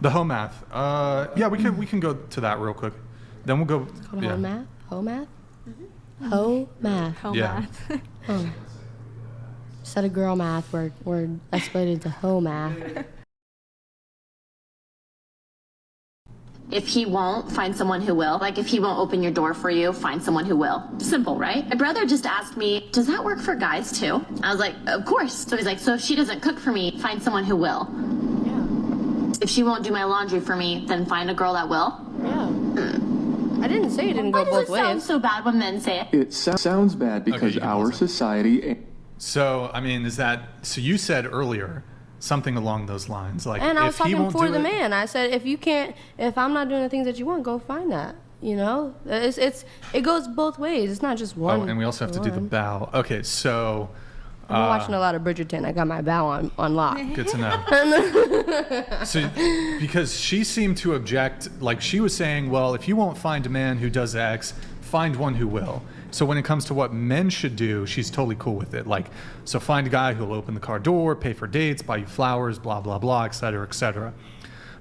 The hoe math. Yeah, we can go to that real quick. Then we'll go. It's called Yeah. hoe math? Hoe math? Hoe math. Hoe Yeah. math. Oh. Instead of girl math, we're escalated to hoe math. If he won't, find someone who will. Like, if he won't open your door for you, find someone who will. Simple, right? My brother just asked me, does that work for guys too? I was like, of course. So he's like, so if she doesn't cook for me, find someone who will. Yeah. If she won't do my laundry for me, then find a girl that will. Yeah. I didn't say it didn't go Why both does it sound ways. so bad when men say it? It sounds bad because you can our pause it. society. So I mean, so you said earlier something along those lines, like And I was if he talking won't for do the it, man. I said, if I'm not doing the things that you want, go find that. You know, it goes both ways. It's not just one. Oh, and we also have to do the bow. Okay, so I'm watching a lot of Bridgerton. I got my bow on lock. good to know. So, because she seemed to object, like she was saying, well, if you won't find a man who does X, find one who will. So when it comes to what men should do, she's totally cool with it. Like, so find a guy who'll open the car door, pay for dates, buy you flowers, blah, blah, blah, et cetera, et cetera.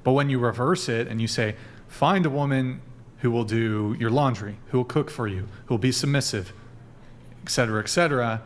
But when you reverse it and you say, find a woman who will do your laundry, who will cook for you, who will be submissive, et cetera,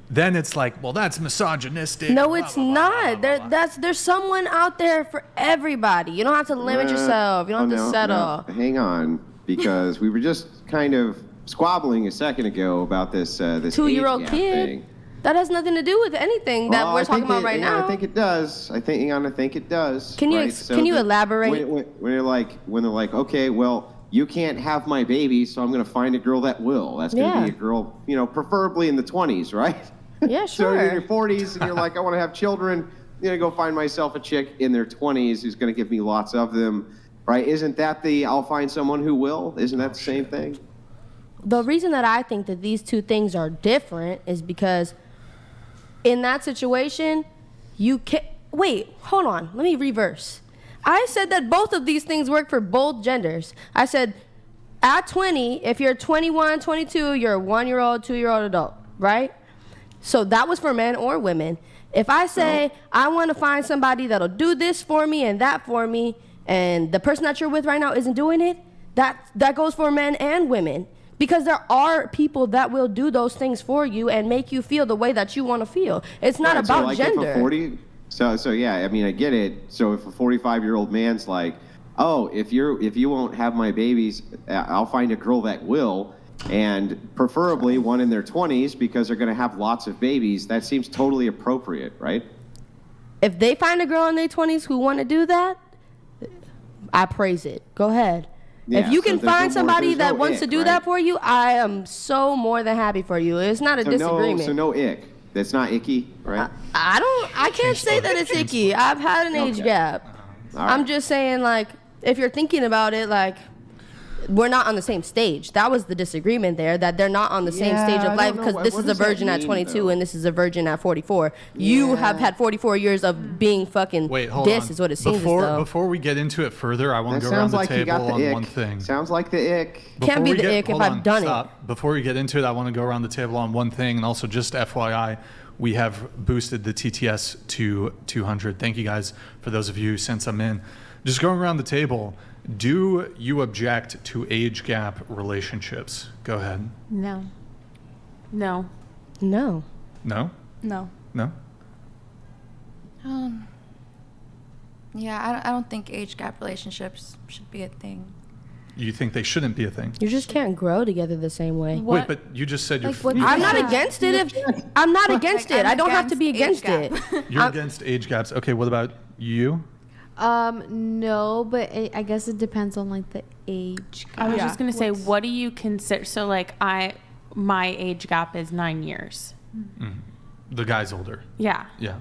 then it's like, well, that's misogynistic. No, blah, it's blah, blah, not. blah, blah, blah. There's someone out there for everybody. You don't have to limit yourself. You don't have to settle. No, hang on, because we were just kind of squabbling a second ago about this 2-year-old age gap kid. thing. That has nothing to do with anything that Well, we're I talking think about right now. I think it does. I think it does. Can you right? can you elaborate? When they're like, okay, well, you can't have my baby, so I'm going to find a girl that will. That's going to be a girl, preferably in the 20s, right? Yeah, So sure. in your 40s, and you're like, I want to have children. I'm going to go find myself a chick in their 20s who's going to give me lots of them, right? Isn't that I'll find someone who will? Isn't that the same thing? The reason that I think that these two things are different is because in that situation, you can't... Wait, hold on. Let me reverse. I said that both of these things work for both genders. I said at 20, if you're 21, 22, you're a 1-year-old, 2-year-old adult, right? So that was for men or women. If I say, I want to find somebody that'll do this for me and that for me, and the person that you're with right now isn't doing it, that goes for men and women. Because there are people that will do those things for you and make you feel the way that you want to feel. It's not about so like gender. If a 40, so yeah, I mean, I get it. So if a 45-year-old man's like, oh, if you won't have my babies, I'll find a girl that will, and preferably one in their 20s because they're going to have lots of babies, that seems totally appropriate, right? If they find a girl in their 20s who want to do that, I praise it. Go ahead. Yeah, if you so can there's find no somebody there's that no wants ick, to do right? that for you, I am so more than happy for you. It's not a disagreement. So no ick. That's not icky, right? I can't say that it's icky. I've had an age gap. All right. I'm just saying, like, if you're thinking about it, like, we're not on the same stage. That was the disagreement there, that they're not on the same stage I of life don't know. because this What is a does that virgin at mean, 22 though? and this is a virgin at 44. You have had 44 years of being fucking Wait, hold on. is what it seems as though. Before we get into it further, I want That to go around sounds the like you table got the on ick. one thing. Sounds like the ick. Can't be the ick if hold I've on, done it. stop. Before we get into it, I want to go around the table on one thing, and also just FYI, we have boosted the TTS to 200. Thank you guys for those of you who sent some in. Just going around the table, do you object to age gap relationships? Go ahead. No. No. No. No? No. No? Yeah, I don't think age gap relationships should be a thing. You think they shouldn't be a thing? You just can't grow together the same way. Wait, but you just said you're... Like, what- I'm not Yeah. against it. I'm not against it. I'm I don't have to be against against age it. You're against age gaps. Okay, what about you? No, but I guess it depends on like the age. I was gap. just gonna say, what do you consider? So like, my age gap is 9 years. The guy's older. Yeah. Yeah.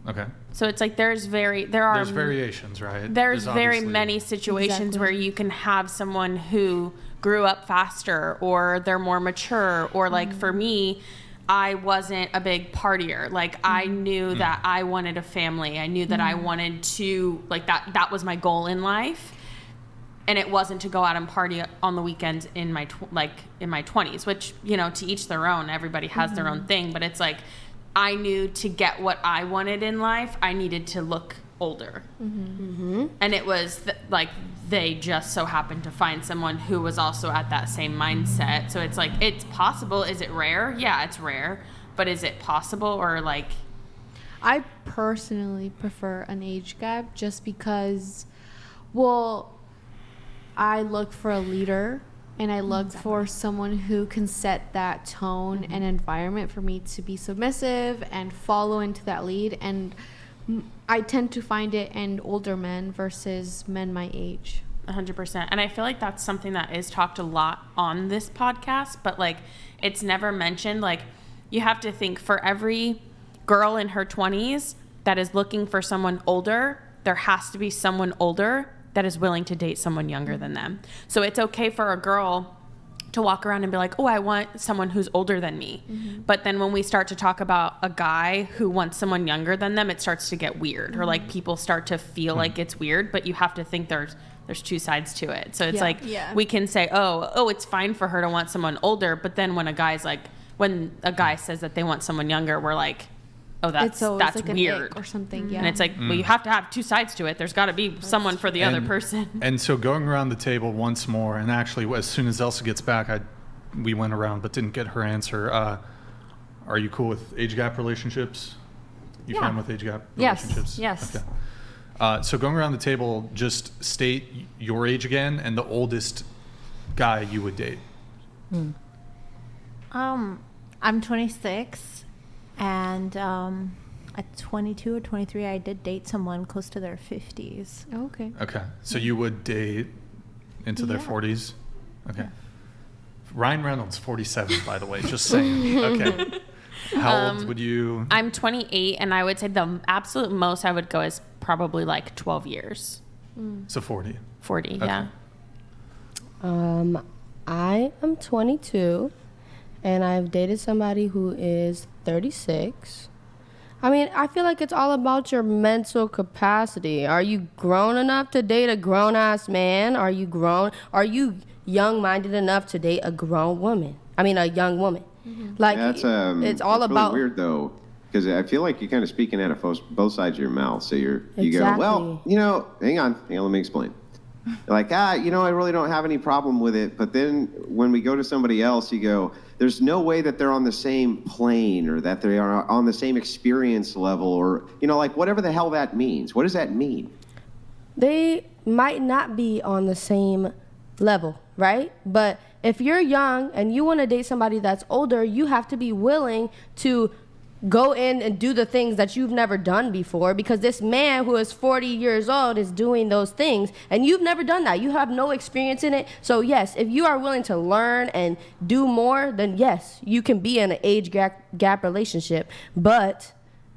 Okay. So it's like there's very variations, right? There's very obviously- many situations Exactly. where you can have someone who grew up faster or they're more mature, or like for me, I wasn't a big partier. Like I knew that I wanted a family. I knew that I wanted to, like, that was my goal in life. And it wasn't to go out and party on the weekends in my in my 20s, which, you know, to each their own. Everybody has their own thing, but it's like I knew to get what I wanted in life, I needed to look older. And And it was like they just so happened to find someone who was also at that same mindset. So it's like, it's possible. Is it rare? Yeah, it's rare. But is it possible? Or like... I personally prefer an age gap just because, well, I look for a leader and I look for someone who can set that tone and environment for me to be submissive and follow into that lead. And I tend to find it in older men versus men my age. 100%. And I feel like that's something that is talked a lot on this podcast, but like it's never mentioned. Like you have to think, for every girl in her 20s that is looking for someone older, there has to be someone older that is willing to date someone younger than them. So it's okay for a girl to walk around and be like, oh, I want someone who's older than me. But then when we start to talk about a guy who wants someone younger than them, it starts to get weird, or like people start to feel like it's weird. But you have to think there's two sides to it. So it's we can say, oh, it's fine for her to want someone older. But then when a guy says that they want someone younger, we're like, oh, that's like weird or something. Yeah. And it's like, well, you have to have two sides to it. There's got to be someone for the other person. And so going around the table once more, and actually as soon as Elsa gets back, we went around but didn't get her answer. Are you cool with age gap relationships? You fine with age gap relationships? Yes. Okay. So going around the table, just state your age again and the oldest guy you would date. I'm 26. And at 22 or 23, I did date someone close to their 50s. Oh, okay. Okay. So you would date into their 40s? Okay. Ryan Reynolds, 47, by the way. Just saying. Okay. How old would you? I'm 28, and I would say the absolute most I would go is probably like 12 years. So 40. 40, Okay. yeah. I am 22, and I've dated somebody who is 36. I mean, I feel like it's all about your mental capacity. Are you grown enough to date a grown-ass man? Are you young-minded enough to date a grown woman? I mean, a young woman. Like, it's all that's about... really weird, though, because I feel like you're kind of speaking out of both sides of your mouth. So you go, Exactly. well, hang on, let me explain. You're like, I really don't have any problem with it. But then when we go to somebody else, you go, there's no way that they're on the same plane or that they are on the same experience level or, like whatever the hell that means. What does that mean? They might not be on the same level, right? But if you're young and you want to date somebody that's older, you have to be willing to go in and do the things that you've never done before, because this man who is 40 years old is doing those things and you've never done that. You have no experience in it. So yes, if you are willing to learn and do more, then yes, you can be in an age gap relationship. But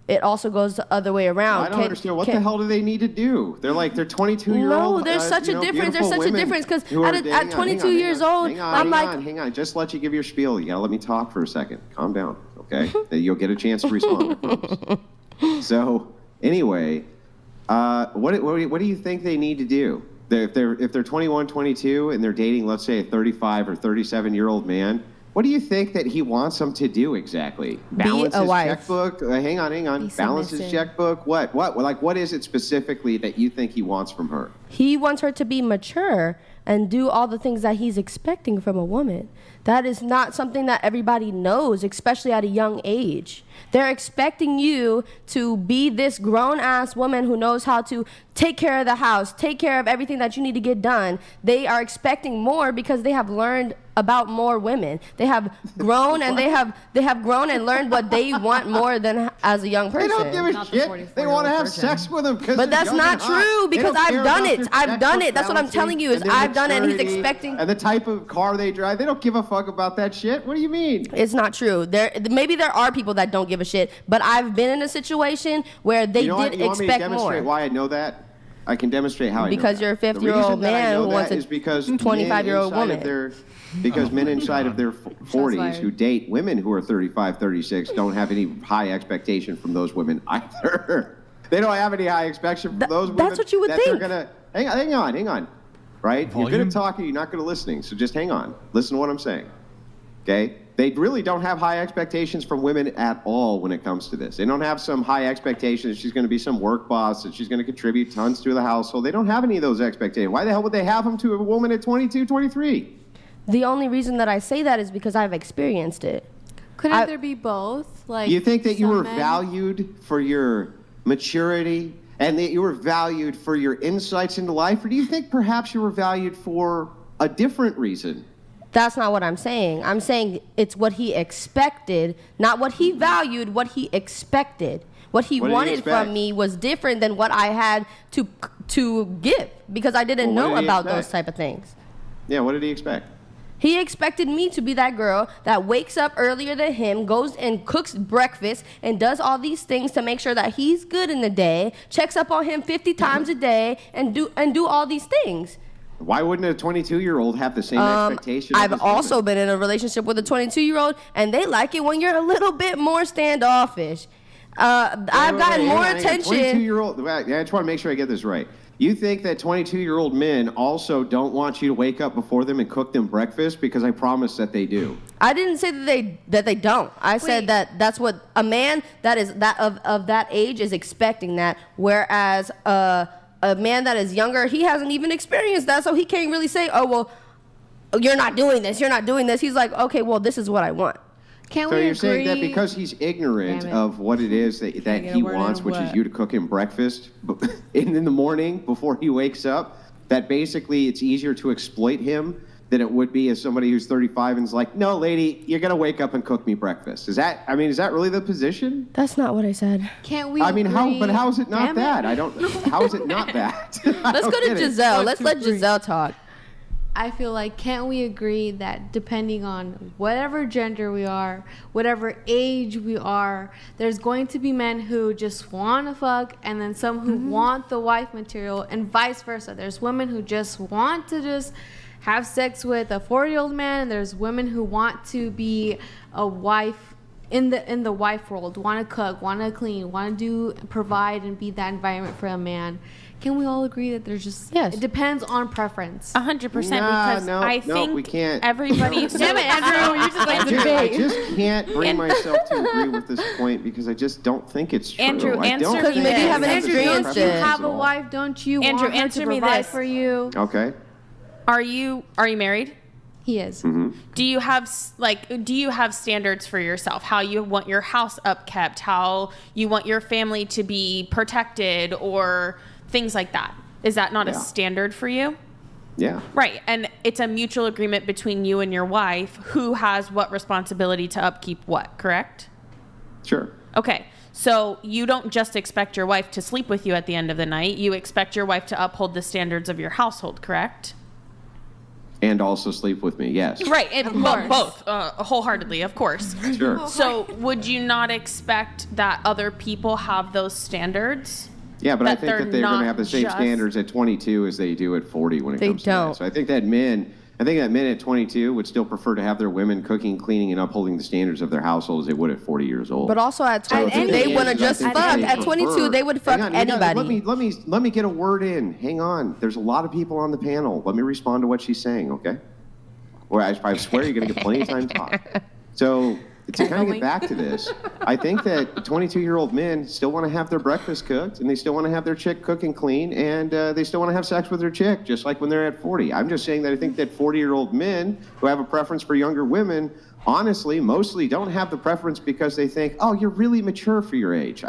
it also goes the other way around. I don't understand. What the hell do they need to do? They're 22-year-old. No, there's such a difference. There's such a difference because at 22 years old, I'm like... Hang on. Just let you give your spiel. You got to let me talk for a second. Calm down, okay? Then you'll get a chance to respond, I promise. So, anyway, what do you think they need to do? If they're 21, 22, and they're dating, let's say, a 35 or 37-year-old man, what do you think that he wants them to do exactly? Balance his checkbook? Hang on. Balance his checkbook? What? What is it specifically that you think he wants from her? He wants her to be mature and do all the things that he's expecting from a woman. That is not something that everybody knows, especially at a young age. They're expecting you to be this grown-ass woman who knows how to take care of the house, take care of everything that you need to get done. They are expecting more because they have learned about more women. They have grown and they have grown and learned what they want more than as a young person. They don't give a shit. They want to have sex with him. But that's not true because I've done it. I've done it. That's what I'm telling you is I've done it and he's expecting. And the type of car they drive, they don't give a fuck about that shit. What do you mean? It's not true. Maybe there are people that don't give a shit, but I've been in a situation where they did expect more. You want me to demonstrate why I know that? I can demonstrate how I know because you're a 50-year-old man who wants a 25-year-old woman. Because men inside of their 40s who date women who are 35, 36 don't have any high expectation from those women either. They don't have any high expectation from those women. That's what you would think. They're gonna, hang on. Right? Volume? You're good at talking, you're not good at listening. So just hang on. Listen to what I'm saying. Okay? They really don't have high expectations from women at all when it comes to this. They don't have some high expectations. She's going to be some work boss, that she's going to contribute tons to the household. They don't have any of those expectations. Why the hell would they have them to a woman at 22, 23? The only reason that I say that is because I've experienced it. Couldn't there be both? Like, You think that you some were men- valued for your maturity and that you were valued for your insights into life? Or do you think perhaps you were valued for a different reason? That's not what I'm saying. I'm saying it's what he expected, not what he valued, what he expected. What he What did he wanted expect? from me was different than what I had to give because I didn't Well, what know did he about expect? those type of things. Yeah, what did he expect? He expected me to be that girl that wakes up earlier than him, goes and cooks breakfast, and does all these things to make sure that he's good in the day, checks up on him 50 times a day, and do all these things. Why wouldn't a 22-year-old have the same expectation? of I've his also woman? been in a relationship with a 22-year-old, and they like it when you're a little bit more standoffish. I've gotten more attention. 22-year-old. I just want to make sure I get this right. You think that 22-year-old men also don't want you to wake up before them and cook them breakfast? Because I promise that they do. I didn't say that they don't. I said Wait. that that's what a man that is that of that age is expecting that, whereas a man that is younger, he hasn't even experienced that, so he can't really say, "Oh well, you're not doing this. You're not doing this." He's like, "Okay, well, this is what I want." Can So we you're agree? saying that because he's ignorant Damn it. of what it is that get he a word wants, in which is what? you to cook him breakfast in the morning before he wakes up, that basically it's easier to exploit him than it would be as somebody who's 35 and is like, "No, lady, you're gonna wake up and cook me breakfast." Is that really the position? That's not what I said. Can't we? I mean, agree? how is it not Damn it. that? I don't. How is it not that? I Let's don't go to get it. Giselle. Let's let Giselle talk. I feel like, can't we agree that depending on whatever gender we are, whatever age we are, there's going to be men who just want to fuck and then some who want the wife material, and vice versa. There's women who just want to just have sex with a 40-year-old man, and there's women who want to be a wife in the wife world, want to cook, want to clean, want to provide and be that environment for a man. Can we all agree that there's just, Yes. it depends on preference? 100% Nah, because no, I no, think we can't. everybody. Damn it, Andrew, you're just like the I debate. just can't bring myself to agree with this point because I just don't think it's true. Andrew, I answer don't me think this. they You have haven't the same experienced Don't you it. have preferences a at all. wife? Don't you Andrew, want her answer to me provide this. for you? Okay. Are you married? He is. Do you have standards for yourself? How you want your house upkept? How you want your family to be protected, or things like that? Is that not a Yeah. standard for you? Yeah. Right, and it's a mutual agreement between you and your wife who has what responsibility to upkeep what, correct? Sure. Okay, so you don't just expect your wife to sleep with you at the end of the night. You expect your wife to uphold the standards of your household, correct? And also sleep with me, yes. Right, and well, both, wholeheartedly, of course. Sure. So would you not expect that other people have those standards? Yeah, but I that think that they're they're going not to have the same just- standards at 22 as they do at 40 when it They comes to don't. that. So I think that men at 22 would still prefer to have their women cooking, cleaning, and upholding the standards of their household as they would at 40 years old. But also at So 22, the they thing want to is, I just think fuck. that they At 22, prefer- they would fuck Hang on, you gotta- anybody. let me get a word in. Hang on. There's a lot of people on the panel. Let me respond to what she's saying, okay? Or I swear you're going to get plenty of time to talk. So to kind of get back to this, I think that 22-year-old men still want to have their breakfast cooked, and they still want to have their chick cook and clean, and they still want to have sex with their chick, just like when they're at 40. I'm just saying that I think that 40-year-old men who have a preference for younger women, honestly, mostly don't have the preference because they think, oh, you're really mature for your age.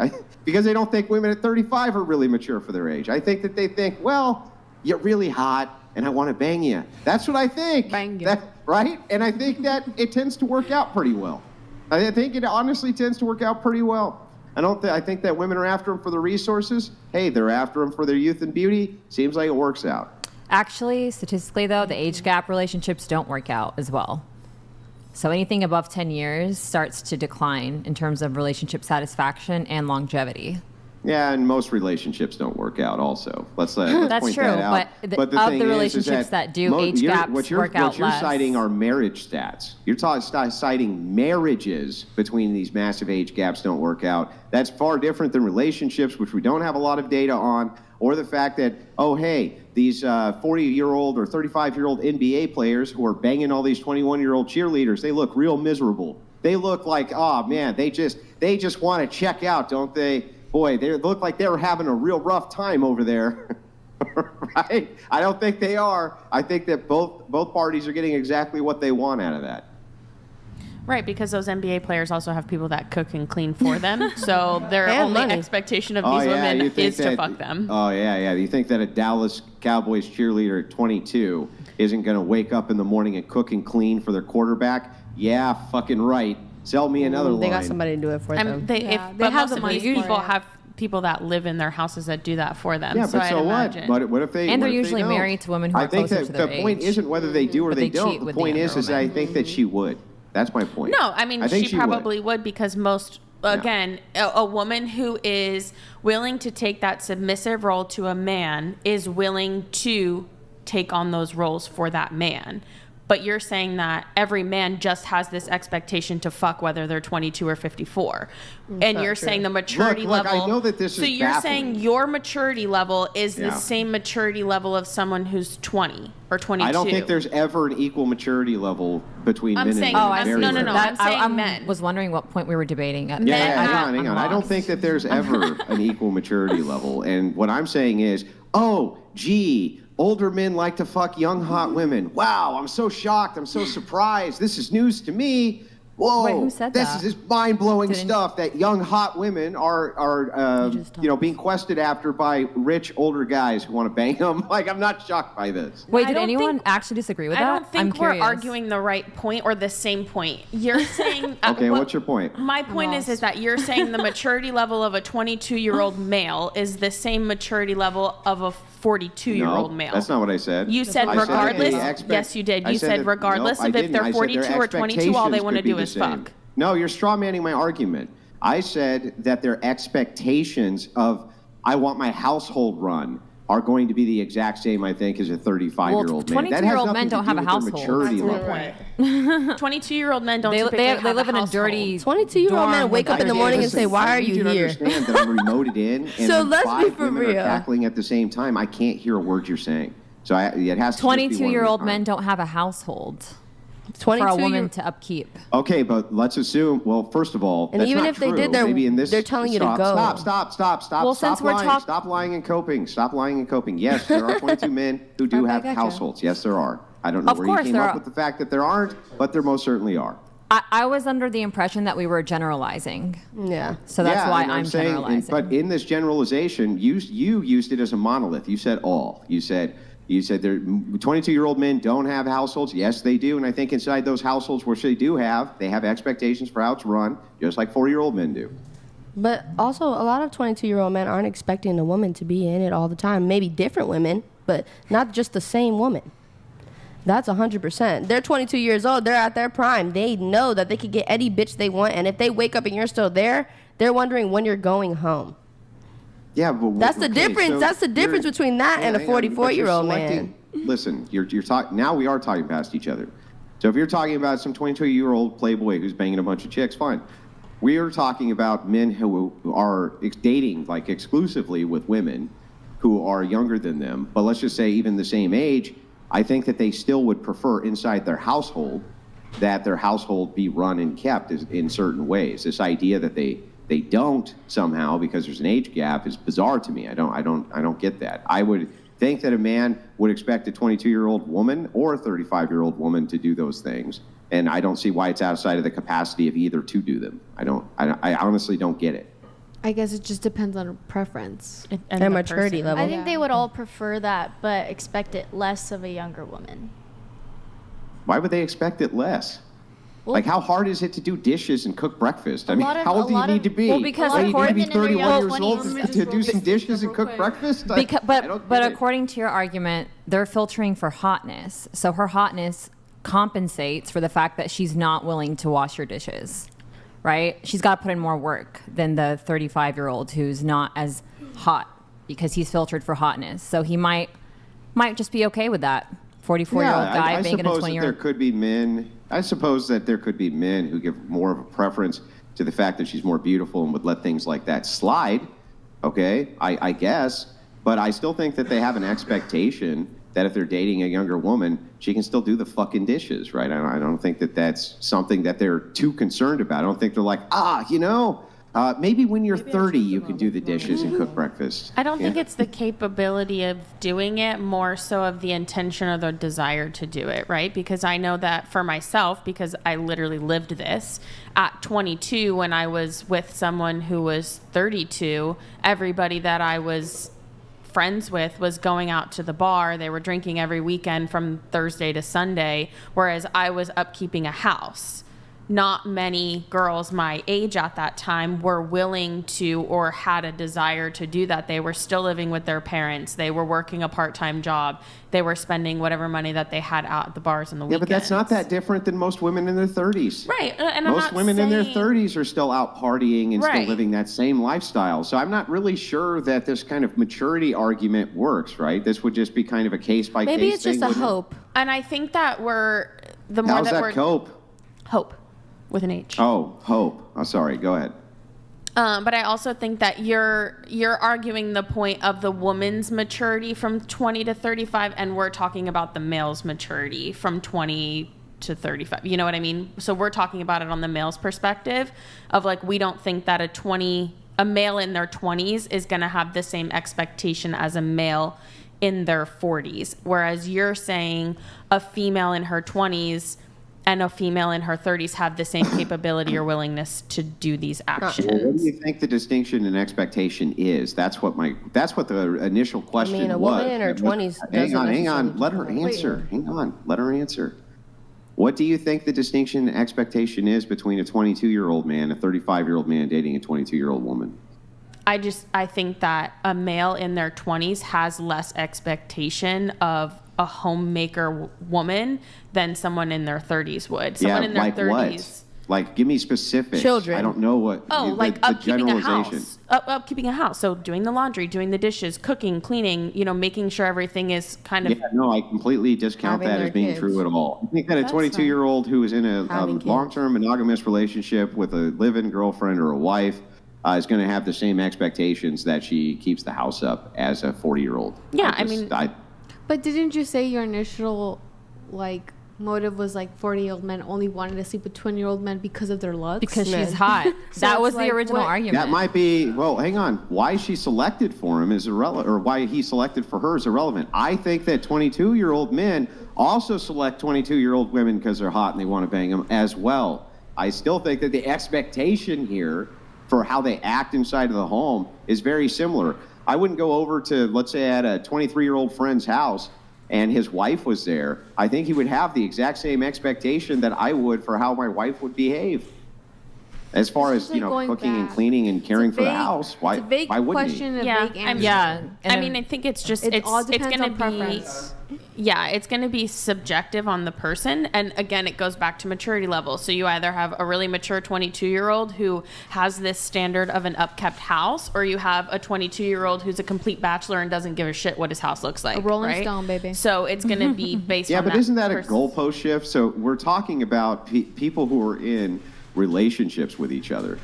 Because they don't think women at 35 are really mature for their age. I think that they think, well, you're really hot, and I want to bang you. That's what I think. Bang you. Right? And I think that it tends to work out pretty well. I think it honestly tends to work out pretty well. I think that women are after them for the resources. Hey, they're after them for their youth and beauty. Seems like it works out. Actually, statistically, though, the age gap relationships don't work out as well. So anything above 10 years starts to decline in terms of relationship satisfaction and longevity. Yeah, and most relationships don't work out. Also, let's That's point true, that out. but of thing the is relationships that do, age gaps work out what you're less. citing are marriage stats. You're citing marriages between these massive age gaps don't work out. That's far different than relationships, which we don't have a lot of data on, or the fact that, oh, hey, these 40-year-old or 35-year-old NBA players who are banging all these 21-year-old cheerleaders, they look real miserable. They look like, oh, man, they just want to check out, don't they? Boy, they look like they were having a real rough time over there. Right? I don't think they are. I think that both parties are getting exactly what they want out of that. Right, because those NBA players also have people that cook and clean for them. So their And only money. expectation of these women is to fuck them. Oh, yeah. You think that a Dallas Cowboys cheerleader at 22 isn't going to wake up in the morning and cook and clean for their quarterback? Yeah, fucking right. Sell me another line. They got somebody to do it for them. They they have most the of money these for people it. have people that live in their houses that do that for them. Yeah, so but I'd so what? imagine. But what if they? And they're what if they usually don't? married to women who I are think closer that to their the point age. isn't whether they do or But they they cheat don't. The with the point younger is that I think that she would. That's my point. No, I mean, think she probably would because most, again, a woman who is willing to take that submissive role to a man is willing to take on those roles for that man. But you're saying that every man just has this expectation to fuck whether they're 22 or 54. And you're saying the maturity Look, level. I know that this so is you're baffling. saying your maturity level is the Yeah. same maturity level of someone who's 20 or 22. I don't think there's ever an equal maturity level between I'm men saying- and Oh, women. I'm- Very no, no, rare. no. I'm saying men. was wondering what point we were debating. Yeah, Men hang have- on, hang on. I'm I don't lost. think that there's ever an equal maturity level. And what I'm saying is, oh, gee, older men like to fuck young, hot women. Wow, I'm so shocked. I'm so surprised. This is news to me. Whoa, Wait, who said this that? is mind-blowing Didn't- stuff that young, hot women are being quested after by rich, older guys who want to bang them. Like, I'm not shocked by this. Wait, I did don't anyone think- actually disagree with I that? don't think I'm we're curious. arguing the right point or the same point. You're saying. Okay, what's your point? My point is that you're saying the maturity level of a 22-year-old male is the same maturity level of a 42-year-old No, male. that's not what I said. You said I that regardless. they expect- Yes, you did. I You said that- regardless no, I of if didn't. they're I said 42 or 22, all they expectations want to could be do the is same. fuck. No, you're straw manning my argument. I said that their expectations of I want my household run are going to be the exact same, I think, as a 35-year-old man. That has 22-year-old men nothing to don't do have a with their household. maturity That's level. 22-year-old men don't They, typically they, have they live in a household. dirty 22-year-old men dorm wake with up in the other morning and kids. say, "Why are I need you to here?" understand that I'm remoted in, and So when let's be 5 for women real. are cackling at the same time. I can't hear a word you're saying. So it has to just be one at a 22-year-old time. men don't have a household for 22 a woman year- to upkeep. Okay, but let's assume. Well, first of all, And that's even not if they true. did, they're- Maybe in this, they're telling you to stop, go. Stop. Well, stop since we're lying. talk- Stop lying and coping. Stop lying and coping. Yes, there are 22 men who do Okay, have gotcha. households. Yes, there are. I don't know Of where you course came there up are. with the fact that there aren't, but there most certainly are. I was under the impression that we were generalizing. Yeah. So that's Yeah, why and I'm saying, generalizing. but in this generalization, you used it as a monolith. You said all. You said there 22-year-old men don't have households. Yes, they do. And I think inside those households, which they do have, they have expectations for how it's run, just like 40-year-old men do. But also, a lot of 22-year-old men aren't expecting a woman to be in it all the time. Maybe different women, but not just the same woman. That's 100%. They're 22 years old. They're at their prime. They know that they could get any bitch they want. And if they wake up and you're still there, they're wondering when you're going home. Yeah, but That's the okay, difference. so That's the difference you're- between that and a hang on, but you're 44-year-old man. selecting- Listen, you're talking. Now we are talking past each other. So if you're talking about some 22-year-old playboy who's banging a bunch of chicks, fine. We are talking about men who are dating like exclusively with women who are younger than them, but let's just say even the same age. I think that they still would prefer inside their household that their household be run and kept in certain ways. This idea that they don't somehow because there's an age gap is bizarre to me. I don't get that. I would think that a man would expect a 22-year-old woman or a 35-year-old woman to do those things, and I don't see why it's outside of the capacity of either to do them. I honestly don't get it. I guess it just depends on preference. And the maturity person. level. I think they would all prefer that, but expect it less of a younger woman. Why would they expect it less? Well, Like, how hard is it to do dishes and cook breakfast? I mean, lot of- how old a do you lot need of- to be? Well, because Do you need to be according- 31 years Women in old their to do some dishes and cook breakfast? I don't But get it. according to your argument, they're filtering for hotness. So her hotness compensates for the fact that she's not willing to wash your dishes. right? She's got to put in more work than the 35-year-old who's not as hot because he's filtered for hotness. So he might just be okay with that 44-year-old guy banging a 20-year-old. There could be men. I suppose that there could be men who give more of a preference to the fact that she's more beautiful and would let things like that slide. Okay, I guess. But I still think that they have an expectation that if they're dating a younger woman, she can still do the fucking dishes, right? I don't think that that's something that they're too concerned about. I don't think they're like, maybe when you're 30, you can do the dishes and cook breakfast. I don't think it's the capability of doing it, more so of the intention or the desire to do it, right? Because I know that for myself, because I literally lived this, at 22, when I was with someone who was 32, everybody that I was friends with was going out to the bar. They were drinking every weekend from Thursday to Sunday, whereas I was upkeeping a house. Not many girls my age at that time were willing to or had a desire to do that. They were still living with their parents. They were working a part-time job. They were spending whatever money that they had out at the bars in the weekends. Yeah, but that's not that different than most women in their 30s. Right. And most women in their 30s are still out partying and still Right. living that same lifestyle. So I'm not really sure that this kind of maturity argument works, right? This would just be kind of a case-by-case thing. Maybe it's just a hope. And I think that the more How's that that we're cope? hope with an H. Oh, hope. Oh, sorry. Go ahead. But I also think that you're arguing the point of the woman's maturity from 20 to 35, and we're talking about the male's maturity from 20 to 35. You know what I mean? So we're talking about it on the male's perspective of like, we don't think that a male in their 20s is going to have the same expectation as a male in their 40s. Whereas you're saying a female in her 20s and a female in her 30s have the same capability or willingness to do these actions. Well, what do you think the distinction in expectation is? That's what the initial question was. a woman in her 20s Hang on. Let her answer. Hang on. Let her answer. What do you think the distinction in expectation is between a 22-year-old man, a 35-year-old man dating a 22-year-old woman? I think that a male in their 20s has less expectation of a homemaker woman than someone in their 30s would. Someone in their like 30s. What? Like, give me specifics. Children. I don't know what. Like the upkeeping a generalization. house. Upkeeping a house. So doing the laundry, doing the dishes, cooking, cleaning, making sure everything is kind of. Yeah, no, I completely discount Having that their as being kids. true at all. I think that a That's 22-year-old who is in a Having kids. long-term monogamous relationship with a live-in girlfriend or a wife is going to have the same expectations that she keeps the house up as a 40-year-old. Yeah, But didn't you say your initial motive was 40-year-old men only wanted to sleep with 20-year-old men because of their looks? Because Men. she's hot. So That it's was the like, original what- argument. That might be, well, hang on. Why she selected for him is irrelevant, or why he selected for her is irrelevant. I think that 22-year-old men also select 22-year-old women because they're hot and they want to bang them as well. I still think that the expectation here for how they act inside of the home is very similar. I wouldn't go over to, let's say, at a 23-year-old friend's house and his wife was there. I think he would have the exact same expectation that I would for how my wife would behave. As far as, going cooking and back. cleaning and caring for the vague- house, why It's a vague wouldn't question, he? a Yeah, vague I mean- answer. Yeah. I think it's just It all it's depends going on to be preference. it's going to be subjective on the person, and again it goes back to maturity level. So you either have a really mature 22-year-old who has this standard of an upkept house, or you have a 22-year-old who's a complete bachelor and doesn't give a shit what his house looks like. A Rolling right? Stone, baby. So it's going to be based Yeah, on but isn't that a person's- goalpost shift? So we're talking about people who are in relationships with each other.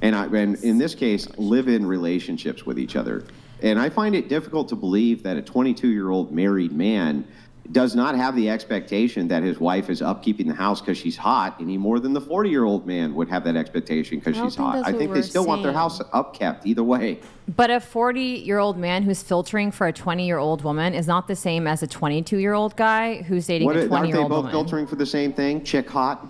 And in this case, live in relationships with each other. And I find it difficult to believe that a 22-year-old married man does not have the expectation that his wife is upkeeping the house because she's hot any more than the 40-year-old man would have that expectation because I don't she's think hot. that's I what think they we're still want their saying. house upkept either way. But a 40-year-old man who's filtering for a 20-year-old woman is not the same as a 22-year-old guy who's dating a Aren't they 20-year-old both woman. filtering for the same thing? Chick hot?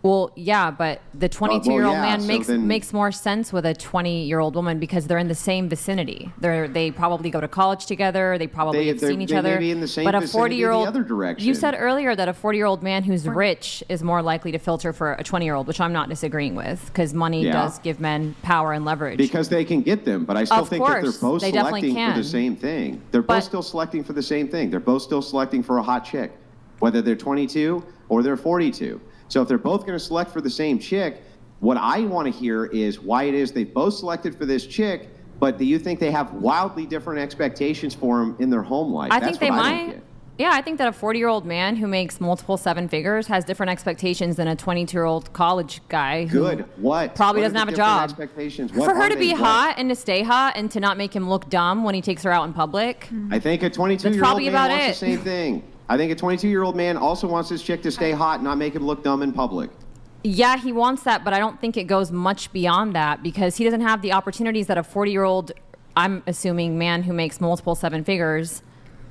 Well, yeah, but the 22-year-old yeah, man so then- makes more sense with a 20-year-old woman because they're in the same vicinity. They probably go to college together. They probably have seen each they other. may be in the same but a vicinity 40-year-old, the other direction. you said earlier that a 40-year-old man who's rich is more likely to filter for a 20-year-old, which I'm not disagreeing with because money Yeah. does give men power and leverage. Because they can get them, but I still Of think that they're course, both they definitely selecting for can. the same thing. They're But- both still selecting for the same thing. They're both still selecting for a hot chick, whether they're 22 or they're 42. So if they're both going to select for the same chick, What I want to hear is why it is they both selected for this chick, but do you think they have wildly different expectations for him in their home life? I That's think they what I don't might. get. Yeah, I think that a 40-year-old man who makes multiple seven figures has different expectations than a 22-year-old college guy who Good. What? probably What are doesn't the have a different job. Expectations? What For her are to they? be What? hot and to stay hot and to not make him look dumb when he takes her out in public. I think a 22-year-old That's probably man about wants it. the same thing. I think a 22-year-old man also wants his chick to stay hot and not make him look dumb in public. Yeah, he wants that, but I don't think it goes much beyond that because he doesn't have the opportunities that a 40-year-old, I'm assuming, man who makes multiple seven figures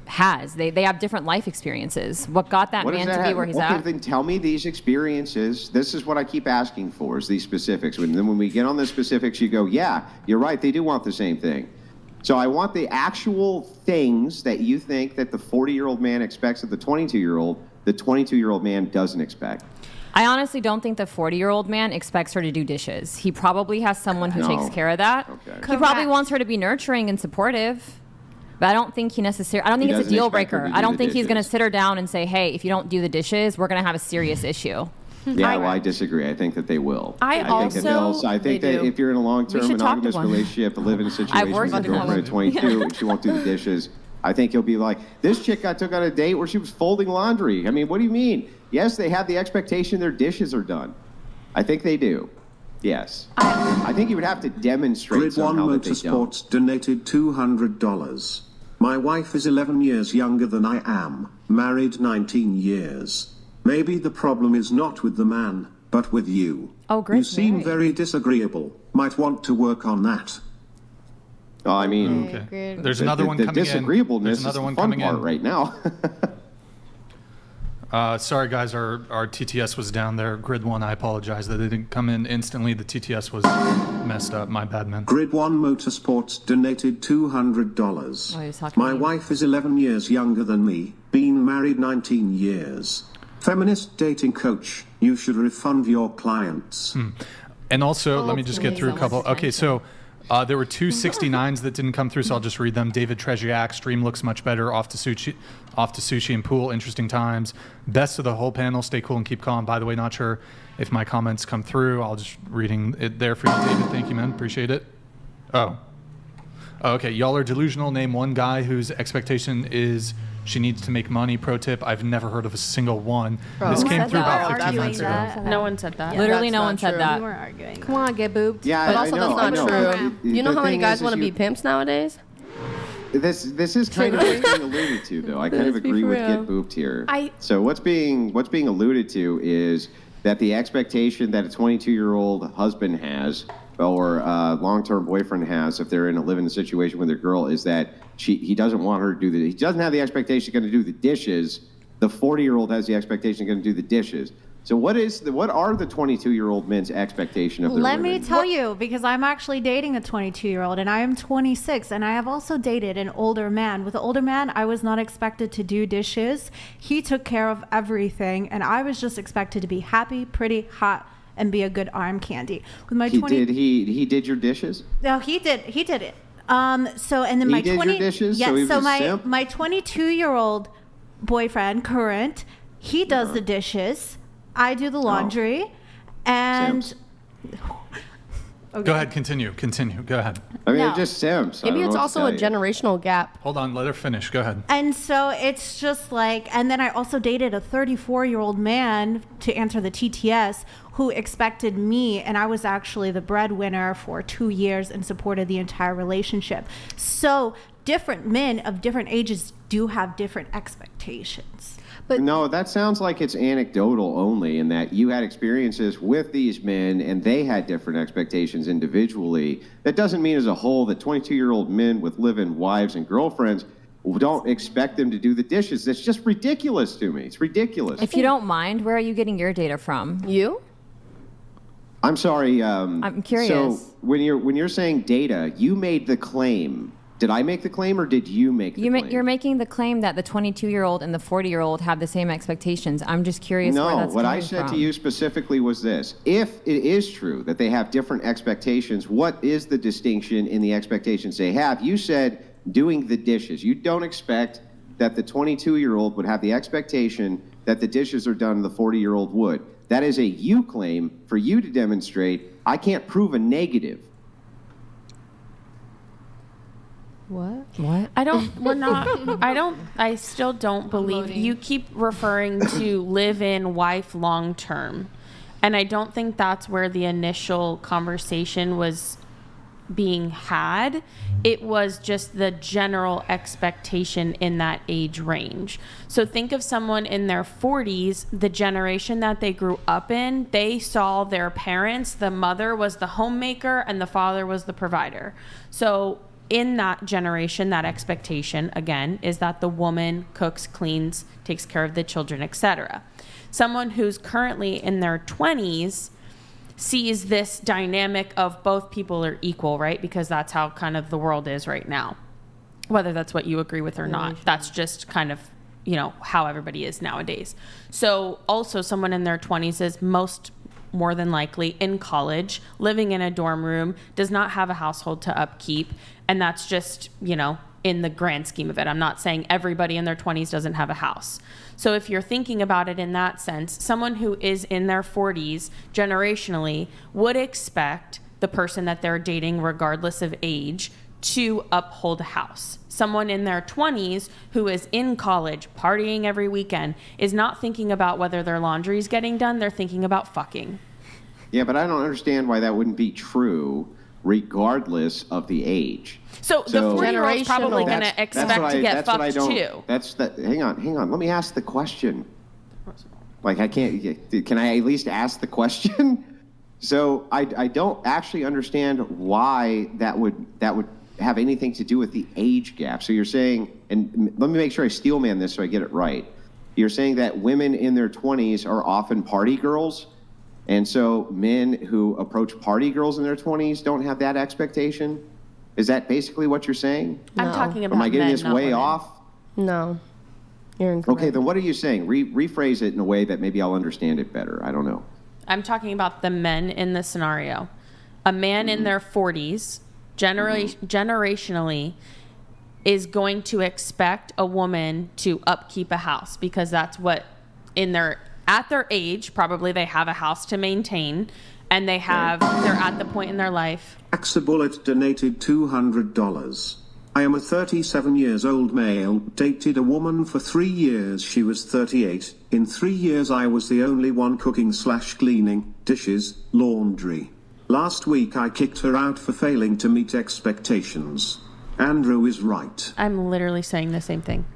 has. They have different life experiences. What got that What does man that to be have- where he's okay, at? then tell me these experiences. This is what I keep asking for, is these specifics. And then when we get on the specifics, you go, yeah, you're right, they do want the same thing. So I want the actual things that you think that the 40-year-old man expects of the 22-year-old, the 22-year-old man doesn't expect. I honestly don't think the 40-year-old man expects her to do dishes. He probably has someone who No. takes care of that. Okay. He probably wants her to be nurturing and supportive. But I don't think he necessarily, I don't think it's a doesn't deal expect her breaker. to do I don't the think he's going to dishes. sit her down and say, hey, if you don't do the dishes, we're going to have a serious issue. Yeah, well, I disagree. I think that they will. I think also- that they'll, I think they that do. if you're in a long-term We should talk to monogamous one. relationship, live in a situation worked with your with one. girlfriend at 22 and she won't do the dishes, I think you'll be like, this chick got took on a date where she was folding laundry. I mean, what do you mean? Yes, they have the expectation their dishes are done. I think they do. Yes. I think you would have to demonstrate Grid One somehow that they don't. Motorsports donated $200. My wife is 11 years younger than I am, married 19 years. Maybe the problem is not with the man, but with you. Oh, great. You seem Mary. very disagreeable. Might want to work on that. Oh, I mean, Okay. There's another one the coming in. disagreeableness There's is another the one fun coming part in. right now. Sorry, guys, our TTS was down there. Grid 1, I apologize that it didn't come in instantly. The TTS was messed up. My bad, man. Grid One Motorsports donated $200. Oh, he was talking My to you. wife is 11 years younger than me, been married 19 years. Feminist dating coach, you should refund your clients. And also, let me just get through a couple. Okay, so there were two 69s that didn't come through, so I'll just read them. David Treziak, stream looks much better. Off to sushi and pool, interesting times. Best of the whole panel, stay cool and keep calm. By the way, not sure if my comments come through. I'll just reading it there for you, David. Thank you, man. Appreciate it. Oh, okay. Y'all are delusional. Name one guy whose expectation is she needs to make money. Pro tip: I've never heard of a single one. This who came said through that? about 15 minutes ago. No one said that. Literally That's no not one said true. that. We weren't arguing. Come on, get booped. Yeah, But I also, know, that's I not know. true. You know The how many thing guys is want to you- be pimps nowadays? This is kind of what's being alluded to, though. I kind of Let's be agree for with real. get booped here. I- So what's being alluded to is that the expectation that a 22-year-old husband has or a long-term boyfriend has, if they're in a living situation with their girl, is that he doesn't want her to do he doesn't have the expectation she's going to do the dishes. The 40-year-old has the expectation she's going to do the dishes. So what are the 22-year-old men's expectation of their Let me women? tell you, because I'm actually dating a 22-year-old and I am 26, and I have also dated an older man. With the older man, I was not expected to do dishes. He took care of everything, and I was just expected to be happy, pretty, hot, and be a good arm candy. With my He did your dishes? No, he did it. So and then He my did your 20 dishes? Yes, So he was a my simp? my 22-year-old boyfriend, current, he does the dishes. I do the laundry, and Simps. Go ahead, continue. Go ahead. I mean, No. they're just simps. I Maybe don't it's know what also to a tell you. generational gap. Hold on, let her finish. Go ahead. And so it's just like, and then I also dated a 34-year-old man, to answer the TTS, who expected me, and I was actually the breadwinner for 2 years and supported the entire relationship. So different men of different ages do have different expectations. But No, that sounds like it's anecdotal only, in that you had experiences with these men and they had different expectations individually. That doesn't mean as a whole that 22-year-old men with live-in wives and girlfriends don't expect them to do the dishes. That's just ridiculous to me. It's ridiculous. If you don't mind, where are you getting your data from? You? I'm sorry. I'm curious. So when you're saying data, you made the claim. Did I make the claim or did you make the claim? You're making the claim that the 22-year-old and the 40-year-old have the same expectations. I'm just curious where No, that's what I coming said from. to you specifically was this. If it is true that they have different expectations, what is the distinction in the expectations they have? You said doing the dishes. You don't expect that the 22-year-old would have the expectation that the dishes are done the 40-year-old would. That is a you claim for you to demonstrate. I can't prove a negative. What? I still don't believe you keep referring to live in wife long term. And I don't think that's where the initial conversation was being had. It was just the general expectation in that age range. So think of someone in their 40s, the generation that they grew up in, they saw their parents, the mother was the homemaker and the father was the provider. So in that generation, that expectation, again, is that the woman cooks, cleans, takes care of the children, etc. Someone who's currently in their 20s sees this dynamic of both people are equal, right? Because that's how kind of the world is right now. Whether that's what you agree with or not, that's just kind of, how everybody is nowadays. So also someone in their 20s is more than likely in college, living in a dorm room, does not have a household to upkeep. And that's just, in the grand scheme of it. I'm not saying everybody in their 20s doesn't have a house. So if you're thinking about it in that sense, someone who is in their 40s generationally would expect the person that they're dating, regardless of age, to uphold a house. Someone in their 20s who is in college, partying every weekend, is not thinking about whether their laundry is getting done. They're thinking about fucking. Yeah, but I don't understand why that wouldn't be true regardless of the age. So the 40-year-old's probably going to expect to get fucked too. Hang on. Let me ask the question. Like, can I at least ask the question? So I don't actually understand why that would have anything to do with the age gap. So you're saying, and let me make sure I steel man this so I get it right. You're saying that women in their 20s are often party girls, and so men who approach party girls in their 20s don't have that expectation? Is that basically what you're saying? I'm talking about Am I getting men, this not way women. off? No. You're incorrect. Okay, then what are you saying? Rephrase it in a way that maybe I'll understand it better. I don't know. I'm talking about the men in the scenario. A man in their 40s, generationally, is going to expect a woman to upkeep a house because that's what at their age, probably they have a house to maintain, and they're at the point in their life. Axabullet donated $200. I am a 37 years old male, dated a woman for 3 years. She was 38. In 3 years I was the only one cooking/cleaning, dishes, laundry. Last week I kicked her out for failing to meet expectations. Andrew is right. I'm literally saying the same thing.